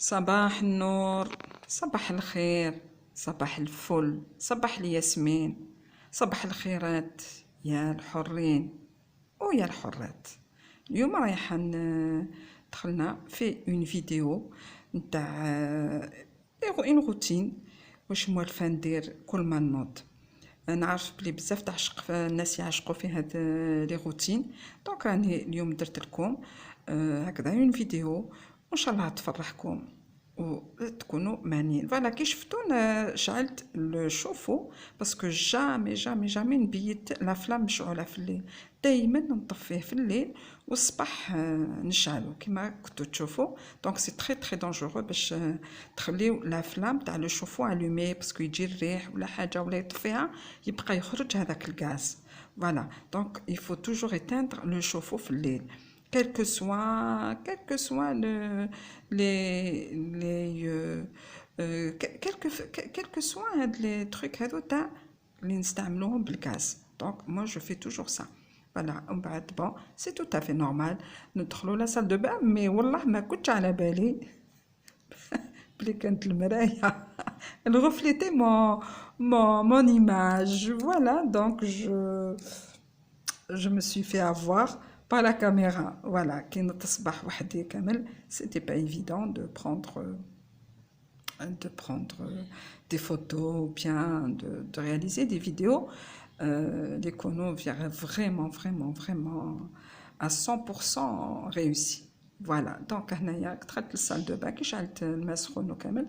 صباح النور، صباح الخير، صباح الفل، صباح الياسمين، صباح الخيرات يا الحرين ويا الحرات. اليوم رايحة دخلنا في اون فيديو نتاع اون روتين واش موالفة ندير كل ما نوض. نعرف بلي بزاف تعشق الناس يعشقوا في هاد لي روتين، دونك راني اليوم درت لكم هكذا اون فيديو وان شاء الله تفرحكم وتكونوا مانين. فوالا كي شفتونا شعلت الشوفو باسكو جامي جامي جامي نبيت لا فلام مشعوله في الليل، دائما نطفيه في الليل والصباح نشعلو كيما كنتو تشوفوا. دونك سي تري تري دونجورو باش تخليو لا فلام تاع لو شوفو الومي باسكو يجي الريح ولا حاجه ولا يطفيها يبقى يخرج هذاك الغاز. فوالا دونك il faut toujours éteindre le chauffe-eau في الليل quel que soit quel que soit les trucs هذو تاع اللي نستعملوهم بالغاز. دونك moi je fais toujours ça. فوالا ومن بعد بون سي تو تافي نورمال ندخلو لا سال دو بان، مي والله ما كنتش على بالي بلي كانت المرايه الغفلتي mon image. Voilà, donc je me suis fait avoir par la caméra. Voilà, qui تصبح وحدي كامل, c'était pas évident de prendre des photos ou bien de réaliser des vidéos. Les conos vraiment, vraiment, vraiment à 100% réussi. Voilà, donc هنايا دخلت للصال دو بان كي شعلت الماء سخون وكامل.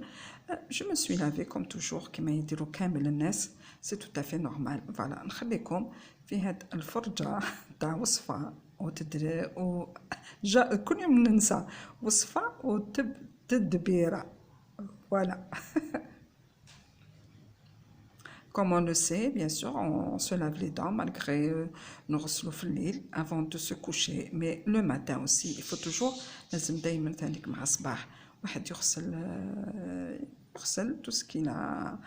je me suis lavée comme toujours كما يديروا كامل الناس، سي تو تافي نورمال. فوالا نخليكم في هاد الفرجه تاع وصفه وتدري كل يوم ننسى وصفه وتدبيره. Voilà. Comme on le sait, bien sûr, on se lave les dents malgré nos ressources avant de se coucher. Mais le matin aussi, il faut toujours, لازم دايما ثانيك مع الصباح واحد يغسل tout ce qu'il a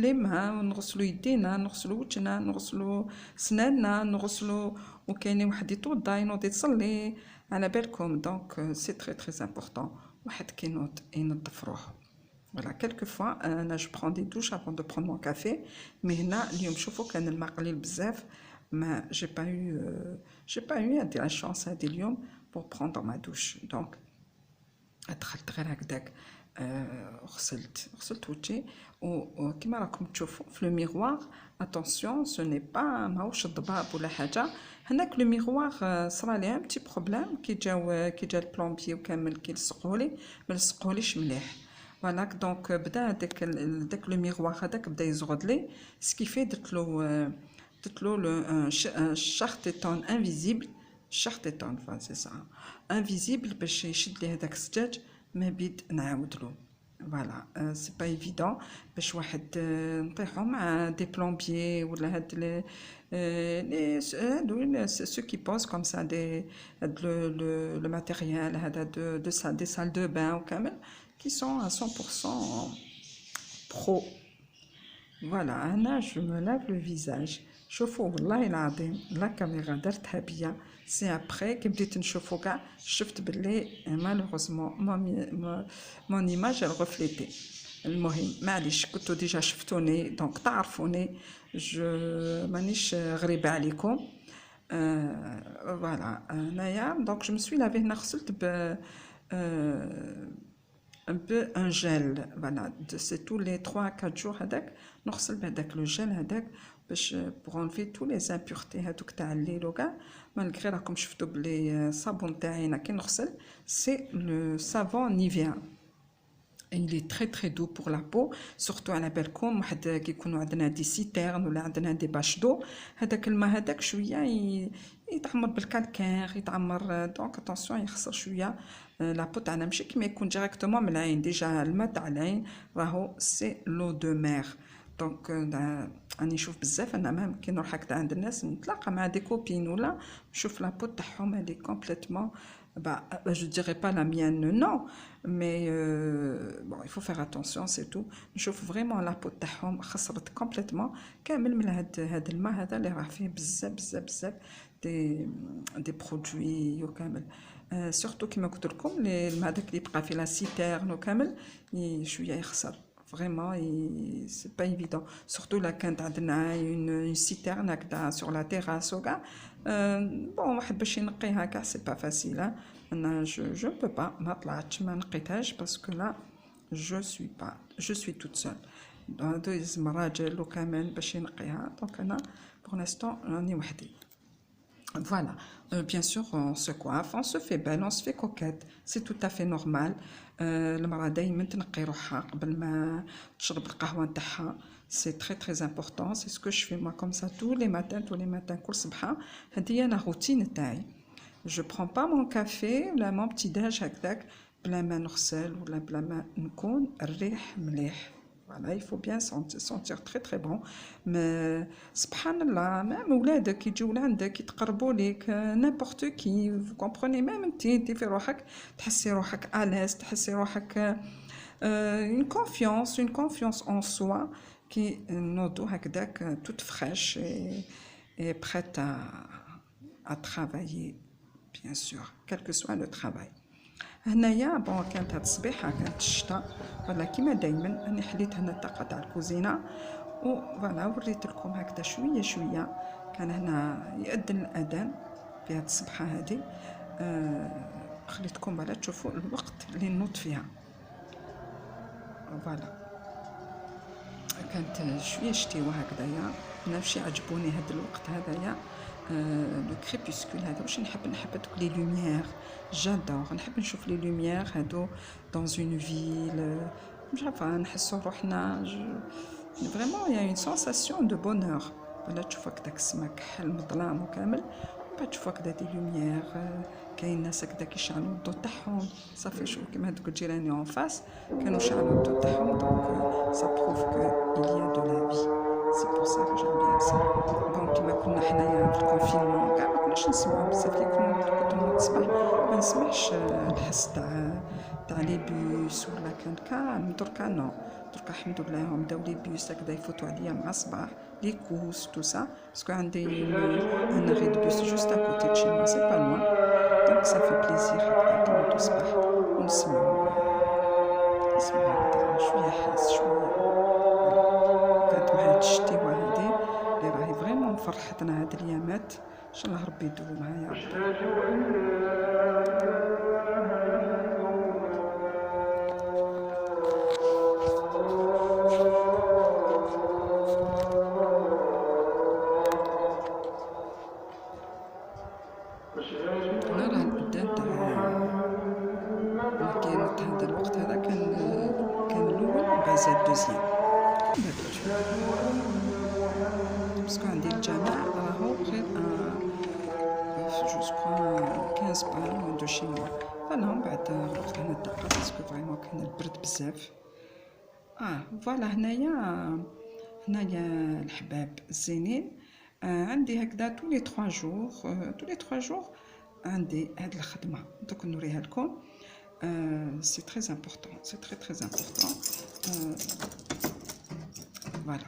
les mains، نغسلو يدينا، نغسلو وجهنا، نغسلو سناننا، نغسلو وكاينين واحد يتوضا ينوض يصلي على بالكم. دونك سي تري تري امبورطون واحد كي ينوض ينظف روحو. Voilà, quelquefois, je prends des douches avant de prendre mon café. Mais là, اليوم شوفوا كان الماء قليل بزاف، ما j'ai pas eu la chance هذه اليوم pour prendre ma douche. Donc دخلت غير هكذاك غسلت وجهي وكما راكم تشوفوا في لو ميغوار. اتونسيون سو ني با ماهوش الضباب ولا حاجه. هناك لو ميغوار صرا لي ان بتي بروبليم كي جا البلومبيي وكامل كي لصقولي ما لصقوليش مليح. فوالا دونك بدا داك لو ميغوار هذاك بدا يزغد لي، سكيفي درت له لو شارتيتون انفيزيبل. شارتيتون سي سا انفيزيبل باش يشد لي هذاك الزجاج ما بيد نعاودلو. فوالا سي با ايفيدون باش واحد نطيحو مع دي بلومبيي ولا هاد لي سو كي بوز كوم سا دي لو ماتيريال هذا دي سال دو بان وكامل qui sont à 100% pro. Voilà, أنا je me lave le visage. شوفوا والله العظيم لا كاميرا درتها بيا، سي ابري كي بديت نشوفو كاع شفت بلي مالوغوزمون مون ايماج ريفليتي. المهم معليش كنتو ديجا شفتوني دونك تعرفوني، مانيش غريبه عليكم. فوالا هنايا دونك جو مسوي لافي هنا غسلت ب un peu un gel. Voilà, c'est tous les 3 à 4 jours هذاك نغسل بهذاك لو جيل هذاك باش pour enlever tous les impuretés هذوك تاع الليل وكاع. مالغري راكم شفتوا بلي الصابون تاعي انا كي نغسل سي لو سافون نيفيا. Il est très très doux pour la peau, surtout على بالكم واحد كي يكونوا عندنا دي سيتيرن ولا عندنا دي باش دو، هذاك الماء هذاك شويه يتعمر بالكالكير يتعمر. دونك اتونسيون يخسر شويه لا بو تاعنا، ماشي كيما يكون ديريكتومون من العين. ديجا الماء تاع العين راهو سي لو دو مير. دونك راني نشوف بزاف انا مام كي نروح هكذا عند الناس نتلاقى مع دي كوبين ولا نشوف لا بو تاعهم هذه كومبليتمون je dirais pas la mienne non, mais bon il faut faire attention c'est tout. نشوف vraiment la peau تاعهم خسرت كومبليتمون كامل من هاد الماء هذا اللي راه فيه بزاف بزاف بزاف دي برودوي وكامل. سورتو كيما قلت لكم هذاك اللي بقى في لا سيتيرن وكامل شويه يخسر فريمون سي با ايفيدون سورتو لا كانت عندنا اون سيتيرن هكذا سور لا تيراس وكاع بون واحد باش ينقيها كاع سي با فاسيل انا جو بو با ما طلعتش ما نقيتهاش باسكو لا جو سوي توت سول دوز راجل وكمان باش ينقيها دونك انا بور لانستون راني وحدي. Voilà, bien sûr, on se coiffe, on se fait belle, on se fait coquette, c'est tout à fait normal. المرأة دايما تنقي روحها قبل ما تشرب القهوة نتاعها، c'est très très important, c'est ce que je fais moi comme ça tous les matins كل صباحا، هذه هي لا روتين تاعي. Je prends pas mon café ولا mon petit déj هكذاك بلا ما نغسل ولا بلا ما نكون الريح مليح. Voilà, il faut bien sentir très très bon. Mais subhanallah, même ولادك كي يجيو لعندك يتقربوا ليك n'importe qui, vous comprenez même انت في روحك تحسي روحك à l'aise، تحسي روحك une confiance en soi qui نوضو هكذاك toute fraîche et prête à travailler bien sûr, quel que soit le travail. هنايا بون كانت هاد الصبيحه كانت الشتاء ولا كيما دايما راني حليت هنا الطاقه تاع الكوزينه وفوالا وريت لكم هكذا شويه شويه. كان هنا يأذن الاذان في هاد الصبحه هادي خليتكم بالا تشوفوا الوقت اللي نوض فيها. فوالا كانت شويه شتيوه هكذايا، انا ماشي عجبوني هاد الوقت هذايا لو كريبوسكول هذا واش نحب دوك لي لوميير، جادور نحب نشوف لي لوميير هادو دون اون فيل، مش عارفه نحسو روحنا فريمون يا اون سونساسيون دو بونور. ولا تشوف هكداك السما كحل مظلام وكامل بعد تشوف هكذا دي لوميير، كاين ناس هكذا كيشعلوا الضو تاعهم صافي شوف كيما هادوك جيراني اون فاس كانوا شعلوا الضو تاعهم دونك سا بروف كو il y a de la vie. C'est pour ça que j'aime bien ça. Bon, كيما كنا حنايا في الكونفينمون كاع ما كناش نسمعوا بزاف كي كنت نوض الصباح ما نسمعش الحس تاع لي بيس ولا كان كالم. دركا نو، دركا الحمد لله هم داو لي بيس هكذا يفوتوا عليا مع الصباح لي كوس تو سا باسكو عندي ان اري دو بيس جوست ا كوتي تشي موا سي با لوان دونك سا في بليزير هكذا نوضو الصباح ونسمعوا هكذا شويه حاس شويه. كانت مع هاد الشتيوه هادي اللي راهي فريمون فرحتنا هاد الايامات ان شاء الله ربي يدوم معايا. انا راه البدان تاع كانت هذا الوقت هذا كان الاول بعد الدوزيام باسكو عندي الجامع راهو غير جو سكوا 15 بالون دو شي موا. فانا من بعد خرجت هنا الدقه باسكو فريمون كان البرد بزاف. فوالا هنايا الحباب الزينين عندي هكذا tous les 3 jours عندي هاد الخدمه دوك نوريها لكم. c'est très important, c'est très très important. فوالا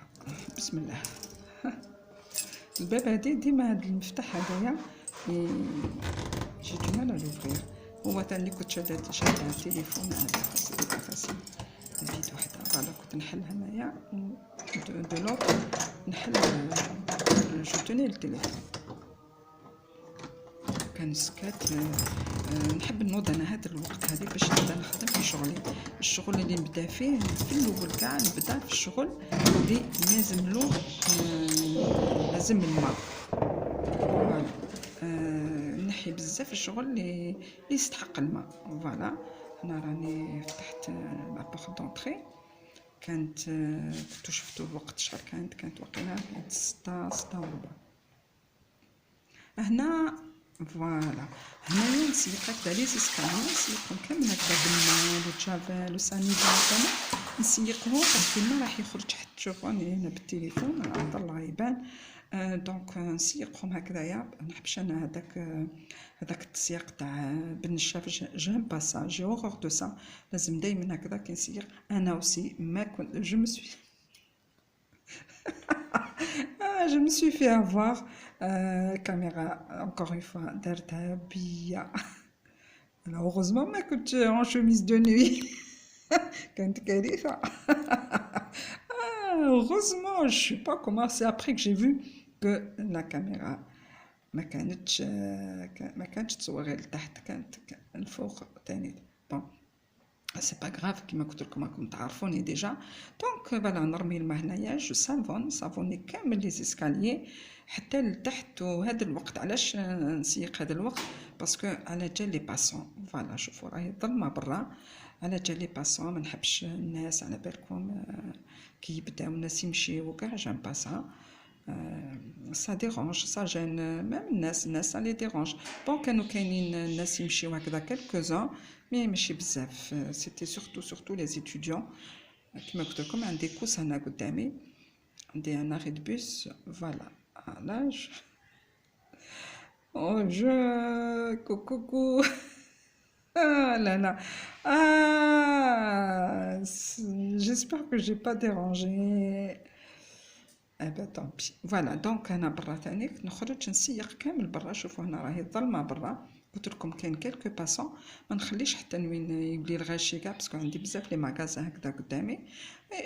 بسم الله. الباب هادي ديما هاد المفتاح هذايا جي دو مال لوفرير. هو تاني كنت شاده التليفون هذا سي با فاسيل الفيد وحده. فوالا كنت نحل هنايا دو لوط نحل جو توني التليفون كان سكات. نحب نوض انا هذا الوقت هذه باش نبدا نخدم في شغلي. الشغل اللي نبدا فيه في الاول كاع نبدا في الشغل اللي لازم الماء. فوالا نحي بزاف الشغل اللي يستحق الماء. فوالا هنا راني فتحت لا بورت دونطري كانت كنتو شفتوا الوقت شحال كانت وقيله 6 وربع. هنا فوالا هنايا نسيق هكذا لي زيسكاليي نسيقهم كامل هكذا بالماء والجافيل وسانيدان كامل نسيقهم باسكو الماء راح يخرج حتى تشوفوني هنا بالتليفون راه الله يبان. دونك نسيقهم هكذايا ما نحبش انا هذاك التسييق تاع بالنشاف جيم با سا جي اوغور دو سا. لازم دائما هكذا كي نسيق انا وسي ما كنت جو مسوي je me suis fait avoir caméra encore une fois دارتها بيا Alors, heureusement ما كنت en chemise de nuit. كانت كارثة. Heureusement, je sais pas comment c'est après que j'ai vu que la caméra ما كانتش تصور غير لتحت، كانت الفوق تاني. بون سي با غراف كيما قلت لكم راكم تعرفوني ديجا. دونك فوالا نرمي الماء هنايا، جو صافوني كامل لي زيسكاليي حتى لتحت. وهذا الوقت علاش نسيق هذا الوقت؟ باسكو على جال لي باسون. فوالا شوفوا راهي ظلمه برا، على جال لي باسون ما نحبش الناس، على بالكم كي يبداو الناس يمشيو كاع جام با سا. سا ديرونج، سا جين ميم الناس لي ديرونج. بون كانوا كاينين الناس يمشيو هكذا كالكوزون مي ماشي بزاف. سيتي سورتو لي زيتيديون. كيما قلت لكم عندي كوس هنا قدامي، عندي ان اري دو بوس. فوالا لاج او جو كوكو. Là là. J'espère que j'ai pas dérangé. Eh ben tant pis. Voilà, donc انا برا ثانيك نخرج نسيق كامل برا. شوفوا هنا راهي الظلمه برا، قلت لكم كاين كيلكو باسون، ما نخليش حتى نوين يبلي الغاشي كاع، باسكو عندي بزاف لي ماغازان هكذا قدامي.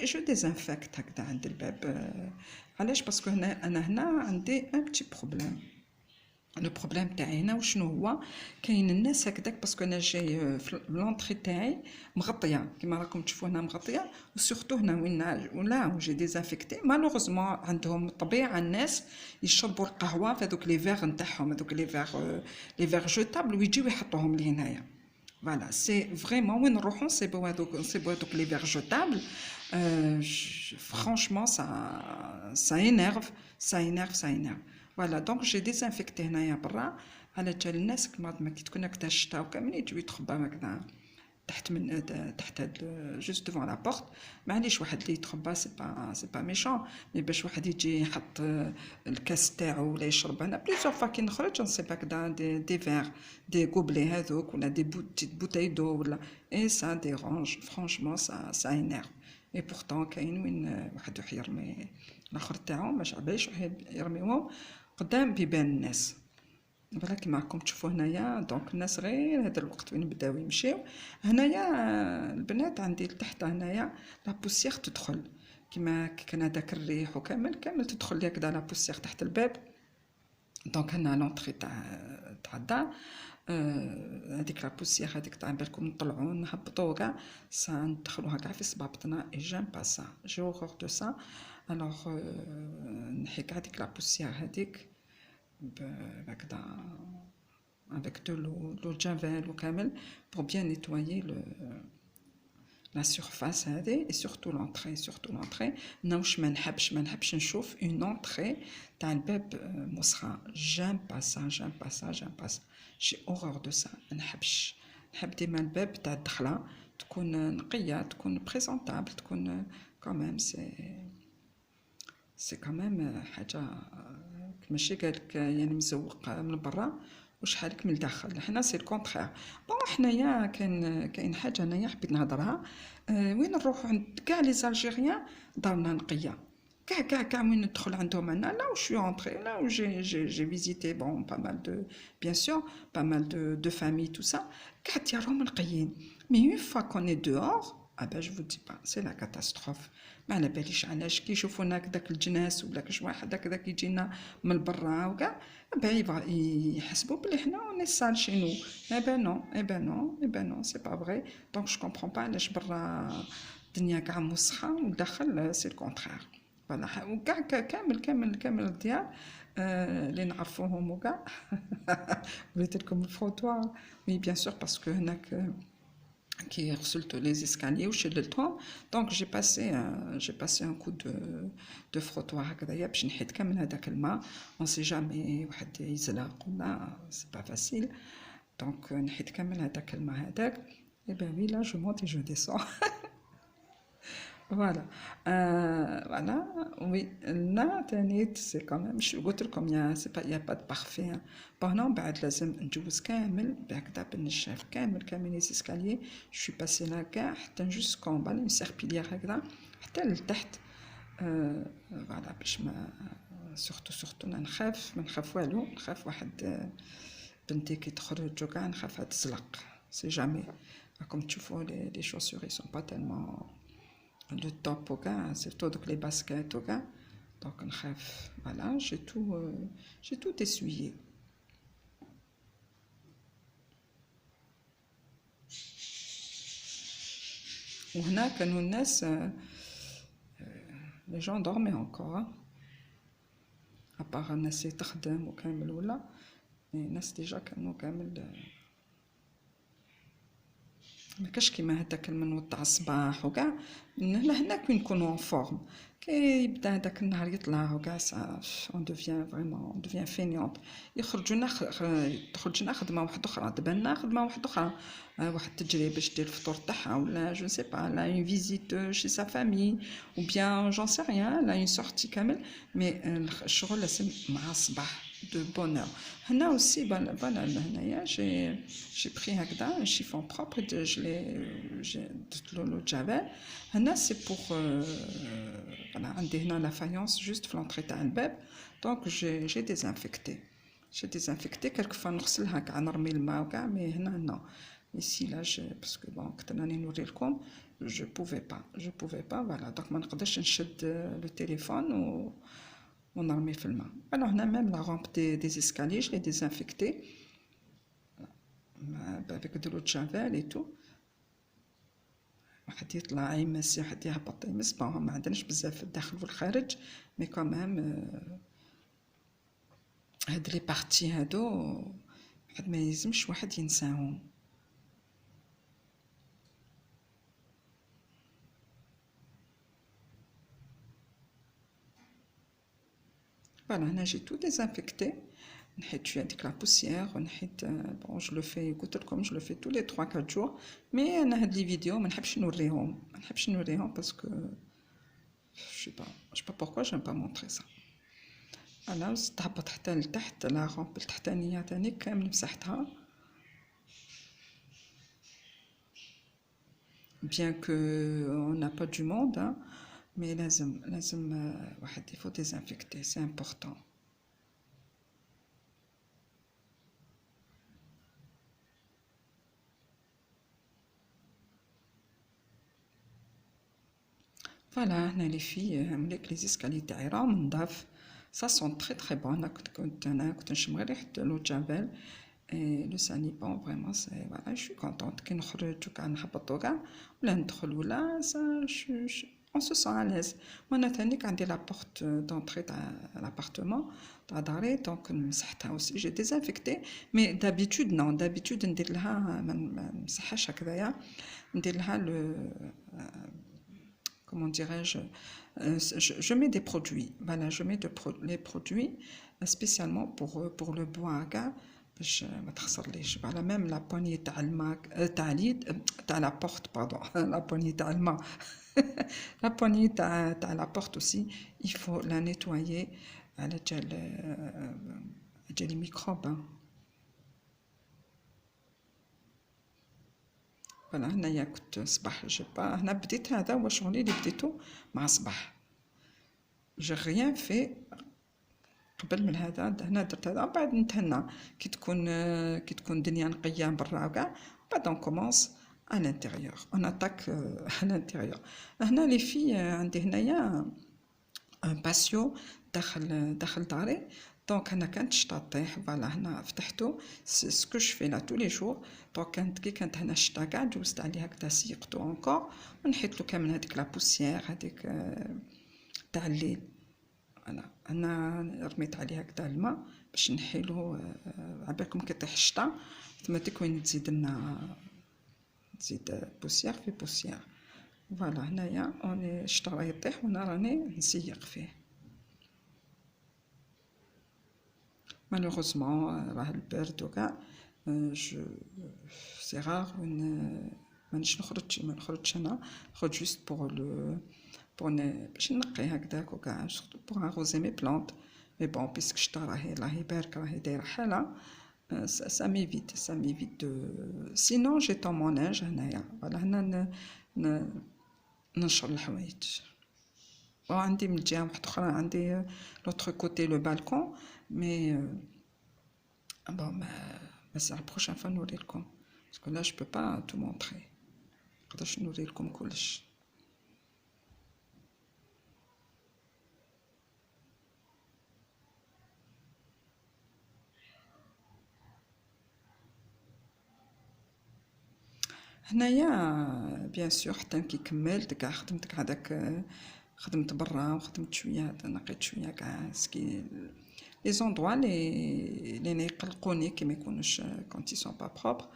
جو ديزانفيكت هكذا عند الباب. علاش؟ باسكو انا هنا عندي ان بتي بروبليم. لو بروبليم تاعي هنا وشنو هو؟ كاين الناس هكذاك، باسكو انا جاي في لونطري تاعي مغطيه كيما راكم تشوفوا هنا مغطيه، وسورتو هنا وين جي ديزانفيكتي. مالوغوزمون عندهم طبيعه الناس يشربوا القهوه في هذوك لي فيغ نتاعهم، هذوك لي فيغ جوتابل، ويجيو يحطوهم لي هنايا. فوالا سي فريمون وين نروحو نصيبو هذوك لي فيغ جوتابل. فرانشمون سا اينيرف سا اينيرف سا اينيرف. فوالا دونك جي ديزانفيكتي هنايا برا، على جال الناس كما كي تكون هكذا الشتا وكامل يجيو يتخباو هكذا تحت من تحت هاد جوست دوفون لا بورت. معليش واحد اللي يتخبى سي با ميشون، مي باش واحد يجي يحط الكاس تاعو ولا يشرب. انا بليزيور فوا كي نخرج نصيب هكذا دي فيغ دي غوبلي هذوك، ولا دي بوتاي دو ولا اي سا ديرونج فرانشمون سا اينيرف. اي بورتون كاين وين واحد يروح يرمي الاخر تاعو، باش عبايش يرميوهم قدام بيبان الناس. فوالا كيما راكم تشوفوا هنايا. دونك الناس غير هذا الوقت وين بداو يمشيو. هنايا البنات عندي لتحت هنايا لا بوسيير تدخل، كيما كان هذاك الريح وكامل تدخل لي هكذا لا بوسيير تحت الباب. دونك هنا لونطري تاع الدار. هذيك لا بوسيير هذيك تاع بالكم نطلعوا نهبطوا كاع ندخلوها كاع في صبابطنا. اي جيم با سا، جي اوغور دو سا. الوغ نحي كاع هذيك لا بوسيير هذيك هكذا avec de l'eau de javel وكامل pour bien nettoyer la surface هذه. et surtout l'entrée. ناوش ما نحبش نشوف une entrée تاع الباب مسخه. j'aime pas ça. j'ai horreur de ça. ما نحبش. نحب ديما الباب تاع الدخله تكون نقيه، تكون بريزونطابل، تكون كوميم سي كوميم حاجه ماشي قالك يعني مزوق من برا وشحالك من الداخل. حنا سي الكونترير. بون حنايا كاين حاجه هنايا حبيت نهضرها. وين نروحو عند كاع لي زالجيريان دارنا نقيه كاع وين ندخل عندهم انا لا وشي اونطري لا و جي فيزيتي بون با مال دو بيان سور با مال دو فامي تو سا كاع ديارهم نقيين. مي اون فوا كون اي دور ابا جو دي با سي لا كاتاستروف. ما على باليش علاش كي يشوفونا هكذاك الجناس ولا كاش واحد هكذا كيجينا من برا وكاع يحسبوا بلي حنا اوني سال شي نو. اي بان نو سي با فري. دونك جو كومبرون با علاش برا الدنيا كاع مسخه وداخل سي الكونترير. فوالا وكاع كامل الديار اللي نعرفوهم وكاع. وريت لكم الفروتوار مي بيان سور باسكو هناك كي غسلت لي زيسكاليي وشللتهم. دونك جي باسي ان كو دو فروتوار هكذايا باش نحيد كامل هذاك الماء. اون سي جامي واحد يزلق ولا سي با فاسيل. دونك نحيد كامل هذاك الماء هذاك. اي با وي لا جو مونت جو ديسون. فوالا فوالا وي لا تانيت سي كوميم مش قلت لكم يا سي با يا با دو بارفي. بون بعد لازم ندوز كامل هكذا بالنشاف كامل لي زيسكاليي. شو باسي لا كاع حتى جوست كومبا اون سيربيليير هكذا حتى لتحت. فوالا باش ما سورتو ما نخاف والو. نخاف واحد بنتي كي تخرج وكاع نخافها تزلق c'est jamais. Comme tu vois, les chaussures, ils sont pas tellement le top au gars, surtout donc les baskets au gars. Donc, voilà, j'ai tout essuyé. On a que nous naissent, les gens dormaient encore, hein. À part un assez tardem ou كامل ولا mais الناس déjà كانوا كامل ما كاش كيما هداك المنوض تاع الصباح وكاع هنا كي نكونوا ان فورم كي يبدا هداك النهار يطلع وكاع اون دوفيان فريمون اون دوفيان فينيونت تخرج لنا خدمه واحده اخرى تبان لنا خدمه واحده اخرى واحد تجري باش دير الفطور تاعها ولا جو سي با لا اون فيزيت شي سا فامي او بيان جون سي ريان لا اون سورتي كامل مي الشغل لازم مع الصباح de bonheur. Hana aussi, voilà, هنايا j'ai pris هكذا un chiffon propre, je l'ai de l'eau de javel. Hana c'est pour voilà, عندي هنا la faïence juste في l'entrée تاع الباب, donc j'ai désinfecté. J'ai désinfecté quelquefois نغسلها كاع نرمي الماء وكاع, mais هنا non. Ici là parce que bon كنت راني نوري لكم je pouvais pas voilà, donc ما نقدرش نشد le téléphone on a mis le film. Alors, on a même la rampe des escaliers, je l'ai désinfectée avec de l'eau de javel et tout. واحد يطلع يمس واحد يهبط يمس بون ما عندناش بزاف في الداخل والخارج مي كومام هاد لي بارتي هادو واحد ما يلزمش واحد ينساهم. Voilà, j'ai tout désinfecté. Je avec la poussière. Bon, je le fais, comme je le fais tous les 3-4 jours. Mais on a des vidéos, je ne vais pas parce que je sais pas pourquoi je n'aime pas montrer ça. Alors, تهبط حتى لتحت la rampe التحتانية تاني كامل مسحتها. Bien que on n'a pas du monde, hein, mais il faut désinfecter, c'est important. Voilà, les filles, les escaliers تاعي راهم نضاف. Ça sent très très bon. كنت نشم غير ريحة l'eau de javel et le Sanipon, vraiment c'est voilà, je suis contente كي نخرج وكاع نهبطو كاع ولا ندخل ولا on se sent à l'aise. وانا ثاني عندي لا بورت دونطري تاع l'appartement تاع داري دونك مسحتها aussi j'ai désinfecté mais d'habitude non d'habitude ندير لها ما نمسحهاش هكذايا ندير لها comment dirais-je, je mets des produits, voilà, je mets les produits spécialement pour le bois gars, باش ما تخسرليش. Voilà, même la poignée تاع الماء تاع اليد تاع la porte pardon la poignée تاع الماء la poignée تاع la porte aussi il faut la nettoyer على جال الميكروب. فوالا هنايا كنت صباح جبا هنا بديت هذا هو شغلي اللي بديتو مع صباح جي غيان في قبل من هذا هنا درت هذا بعد نتهنى كي تكون الدنيا نقيه برا وكاع بعد اون كومونس à l'intérieur on attaque à l'intérieur. هنا لي في عندي هنايا ان باسيو داخل داري دونك هنا كانت الشتا طيح فوالا هنا فتحتو سكو جو في لا تو لي جور دونك كانت هنا الشتا كاع جوزت عليه هكذا سيقتو اونكور ونحيت له كامل هذيك لا بوسيير هذيك تاع الليل. فوالا هنا رميت عليه هكذا الماء باش نحيلو عبالكم كي يطيح الشتا تماتيك وين تزيد بوسيير في بوسيير. فوالا هنايا الشتا راه يطيح وانا راني نسيق فيه. malheureusement راه البرد وكاع سي رار مانيش ما نخرجش انا نخرج جوست بور باش نقي هكذاك وكاع بور اغوزي مي بلانت مي بون بيسك شتا راهي بارك راهي دايره حاله ça m'évite de sinon j'ai dans mon linge هنايا فوالا هنا ننشر الحوايج. وعندي من الجهه واحده اخرى عندي لوتر كوتي لو بالكون مي bon, mais c'est la prochaine fois nous le parce que là je peux pas tout montrer. نقدرش نوري لكم كلش. هنايا بيان سور حتى كي كملت كاع خدمت كاع داك، خدمت برا وخدمت شويه، نقيت شويه كاع سكي لي زوندوا لي يقلقوني كي ما يكونوش كونتي سون با بروبر.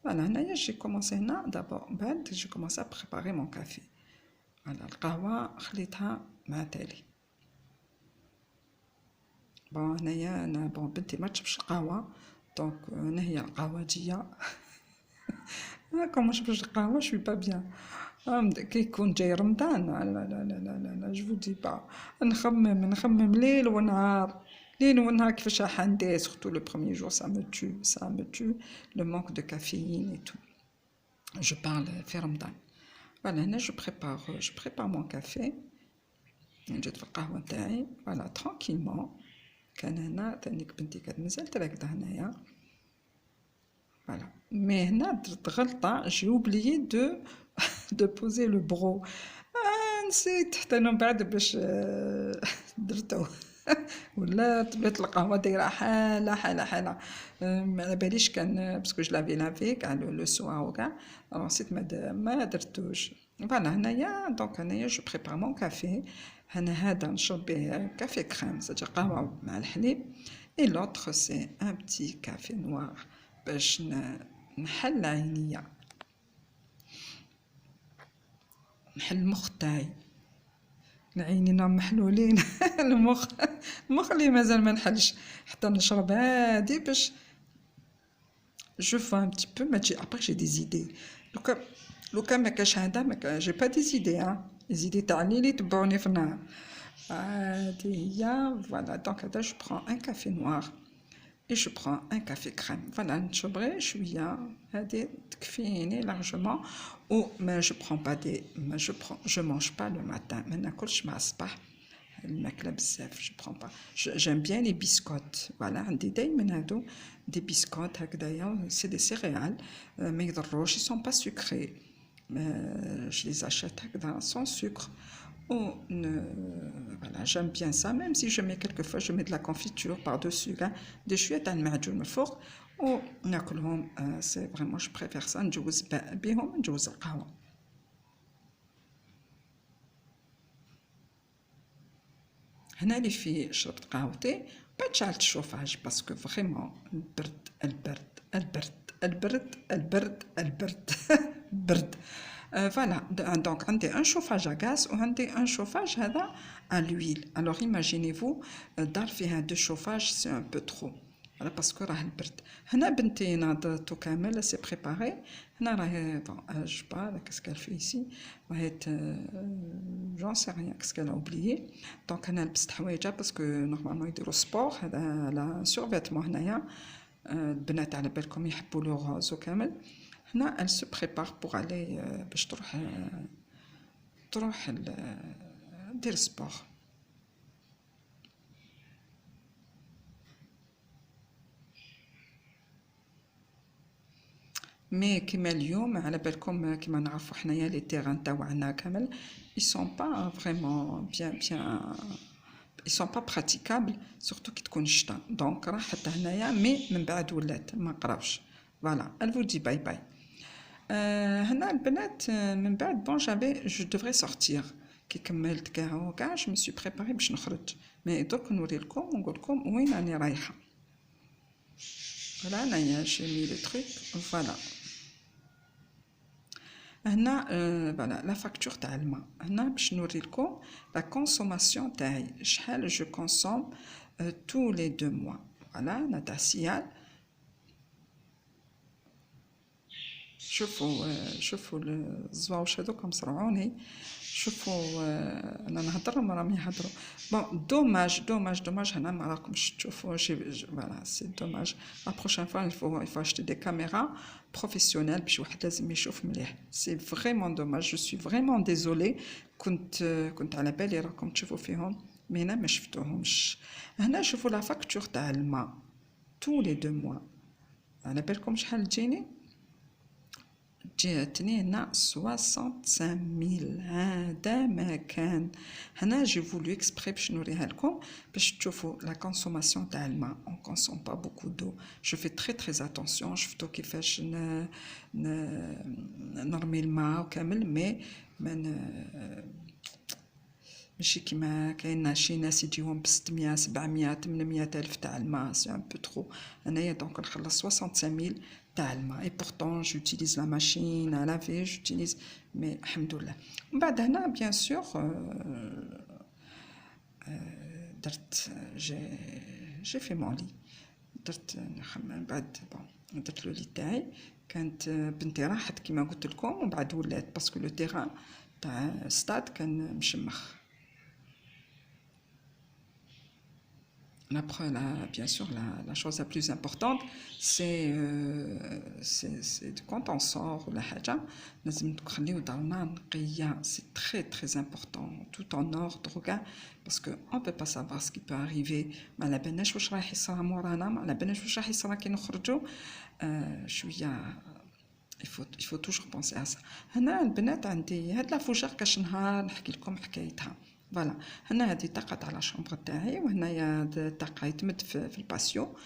فوالا هنايا جي كومونسي هنا دابور، بعد جي كومونسي ا بريباري مون كافي. فوالا القهوه خليتها مع تالي. بون هنايا انا بون بنتي ما تشربش القهوه، دونك انا هي القهوجيه. كون ما شربتش القهوه شوي با بيان. كي يكون جاي رمضان لا لا لا لا لا لا جو دي با، نخمم ليل ونهار، ليل ونهار كيفاش راح ندير، سورتو لو بروميير جور ça me tue le manque de caféine et tout. Je parle في رمضان. فوالا هنا جو بريبار مون كافي، نجد في القهوه تاعي فوالا ترانكيلمون. كان هنا تانيك بنتي كانت مازالت راكده هنايا. فوالا مي هنا درت غلطه، جي اوبليي دو بوزي لو برو. نسيت حتى انا من بعد باش درتو. ولا طبيت القهوه دايره حاله حاله حاله. ما على باليش كان باسكو جو لافي كاع لو سوار وكاع، نسيت ما درتوش. فوالا هنايا دونك هنايا جو بريبار مون كافي. هنا هذا نشرب به كافي كريم، سجل قهوه مع الحليب. اي لوطخ سي ان بتي كافي نوار باش نحل عينيا، نحل المخ تاعي. العينين محلولين. المخ اللي مازال ما نحلش، حتى نشرب هادي باش جو فا ان بتي بو ما تجي ابري جي دي زيدي. لوكا ما كاش هذا ما جي با دي زيدي، لي زيدي تاع اللي يتبعوني في النهار. هادي هي فوالا. دونك هذا جو برون ان كافي نوار et je prends un café crème. Voilà, نشرب شويه هذه تكفيني لارجومون. ou mais je prends pas des je mange pas le matin، ما ناكلش مع الصباح الماكله بزاف. je prends pas. j'aime bien les biscottes. voilà عندي دائما هادو دي بيسكوت هكذايا، سي دي سيريال ما يضروش، ils sont pas sucrés. je les achète هكذا sans sucre. Voilà, j'aime bien ça, même si je mets quelquefois je mets de la confiture par-dessus, des chouettes à المعجون من فوق وناكلهم. c'est vraiment je préfère ça. نجوز بهم نجوز القهوة. هنا اللي في شربت قهوتي بعد شعلت الشوفاج باسكو فريمون البرد البرد البرد البرد البرد البرد برد. فوالا دونك عندي ان شوفاج ا غاز وعندي ان شوفاج هذا ا لويل. الوغ ايماجينيفو دار فيها دو شوفاج سي ان بو ترو، فوالا باسكو راه البرد. هنا بنتي ناضتو كامل سي بريباري. هنا راهي جو با كاسكال في ايسي راهي جون سي ريان كاسكال اوبليي. دونك انا لبست حوايجها باسكو نورمالمون يديرو سبور. هذا لا سورفيتمون هنايا البنات على بالكم يحبوا لو روز وكامل. هنا elle se prépare pour aller باش تروح دير سبور. مي كيما اليوم على بالكم كيما نعرفوا حنايا لي تيران تاعنا كامل ils sont pas vraiment bien ils sont pas praticables surtout كي تكون الشتا. دونك راه حتى هنايا مي من بعد ولات ما نقراوش. فوالا elle vous dit باي باي. هنا البنات من بعد بون جافي جو دوفري سورتير كي كملت كاع وكاع جو مسوي بريباري باش نخرج. مي دوك نوري لكم ونقول لكم وين راني رايحه. فوالا انايا جي مي لي تروك. فوالا هنا فوالا لا فاكتور تاع الماء. هنا باش نوري لكم لا كونسوماسيون تاعي شحال جو كونسوم تو لي 2 موا. فوالا انا تاع سيال. شوفوا الزواوش هذوك مصرعوني. شوفوا انا نهضر ما راهم يهضروا. بون دوماج هنا ما راكمش تشوفوا. فوالا سي دوماج. لا بروشين فوا il faut acheter des caméras professionnelles باش واحد لازم يشوف مليح. سي فريمون دوماج. جو سوي فريمون ديزولي. كنت على بالي راكم تشوفوا فيهم مي انا ما شفتوهمش. هنا شوفوا لا فاكتور تاع الماء تو لي 2 موا. على بالكم شحال تجيني جاتني هنا 65000 هذا ما كان. هنا جي فولو اكسبري باش نوريها لكم باش تشوفوا لا كونسوماسيون تاع الماء. اون كونسوم با بوكو دو، جو في تري تري اتونسيون. شفتوا كيفاش نرمي الماء كامل، مي ماشي كيما كاين شي ناس يجيهم ب 600 700 800 الف تاع الماء، سي ان بو ترو. انايا دونك نخلص 65000 تاع الماء، اي بورتون جوتيليز لا ماشين ا لافي، جوتيليز مي الحمد لله. ومن بعد هنا بيان سور درت جي في مون لي، درت نخمم بعد بون درت لو لي تاعي. كانت بنتي راحت كيما قلت لكم، ومن بعد ولات باسكو لو تيران تاع ستاد كان مشمخ. Après, bien sûr, la chose la plus importante, c'est quand on sort la haja, c'est très très important, tout en ordre, parce qu'on ne peut pas savoir ce qui peut arriver. Il faut toujours penser à ça. هنا البنات عندي هاد لا فوجار كاش نهار نحكي لكم حكايتها. فوالا هنا هادي طاقة تاع لا شومبر تاعي، وهنايا طاقة يتمد في الباسيو.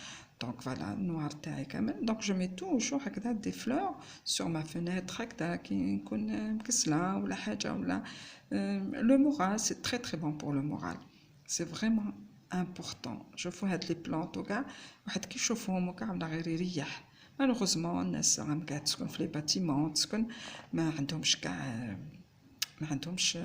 دونك فوالا النوار تاعي كامل. دونك جو مي توجور هكذا دي فلور سور ما فينيتر هكذا كي نكون مكسلة ولا حاجة ولا لو مورال. سي تري تري بون بور لو مورال، سي فريمون امبورطون. شوفوا هاد لي بلانط وكاع واحد كي يشوفهم وكاع ولا غير يريح. مالوغوزمون الناس راهم قاعد تسكن في لي باتيمون، تسكن ما عندهمش كاع، ما عندهمش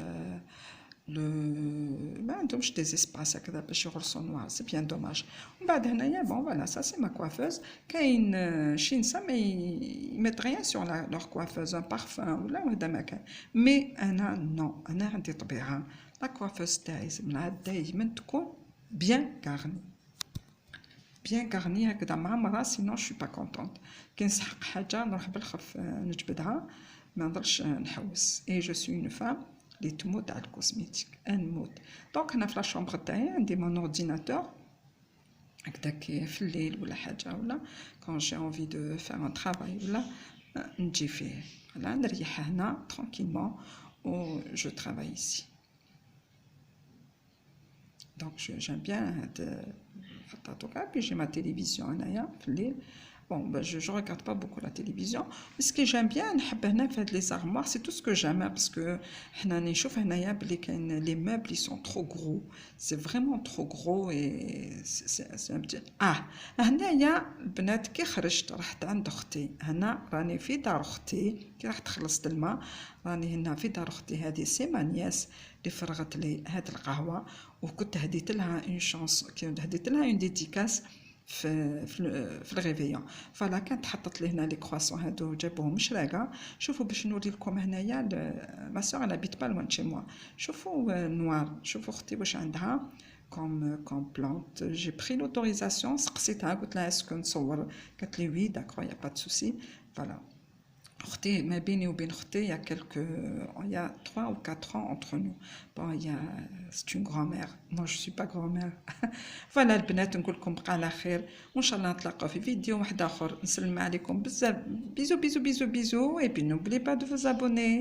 ما عندهمش دي اسباس هكذا باش يغرسوا نوار. سي بيان دوماج. ومن بعد هنايا بون فوالا سا سي ما كوافوز. كاين شي نسا ما يميت غيان سور لور كوافوز، ان بارفان ولا هذا ما كان. مي انا نو، انا عندي طبيعه. لا كوافوز تاعي زعما دايما تكون بيان كارني، بيان كارني هكذا معمره، سينون شو با كونطونط. كي نسحق حاجه نروح بالخف نجبدها، ما نضلش نحوس. اي جو سوي اون فام لي تموت على الكوزميتيك، نموت. دونك هنا في لا شومبر تاعي عندي مون اورديناتور هكذا كي في الليل ولا حاجه، ولا كون جي انفي دو فير ان طرافاي ولا نجي فيه. فوالا نريح هنا ترانكيلمون و جو طرافاي ايسي. دونك j'aime bien هاد حطاتو كاع. بي جي ما تيليفزيون هنايا في الليل. Bon, ben, je ne regarde pas beaucoup la télévision. Mais ce que j'aime bien, les armoires, c'est tout ce que j'aime. Parce que les meubles, ils sont trop gros. C'est vraiment trop gros. Et c'est un petit... Ah, هنايا البنات كي خرجت رحت عند اختي. هنا راني في دار اختي كي رحت خلصت الماء. راني هنا في دار اختي هذه سي مانياس اللي فرغت لي هاد القهوه، وكنت هديت لها اون شانس، هديت لها اون ديديكاس في الغيفيون. فوالا كانت حطت لي هنا لي كرواسون هادو جابوهم مشراقه. شوفوا باش نوري لكم هنايا ما سور انا بيت با لوان شي موا. شوفوا نوار، شوفوا اختي واش عندها كوم بلانت. جي بري لوتوريزاسيون، سقسيتها قلت لها اسكو نصور، قالت لي وي داكور يا با دو سوسي. فوالا اختي ما بيني وبين اختي يا يا 3 ou 4 ans entre nous. Bon, c'est une grand-mère. Moi je suis pas grand-mère. فوالا البنات نقول لكم بقى على خير، وان شاء الله نتلاقاو في فيديو واحد اخر. نسلم عليكم بزاف. بيزو بيزو بيزو بيزو. et puis n'oubliez pas de vous abonner.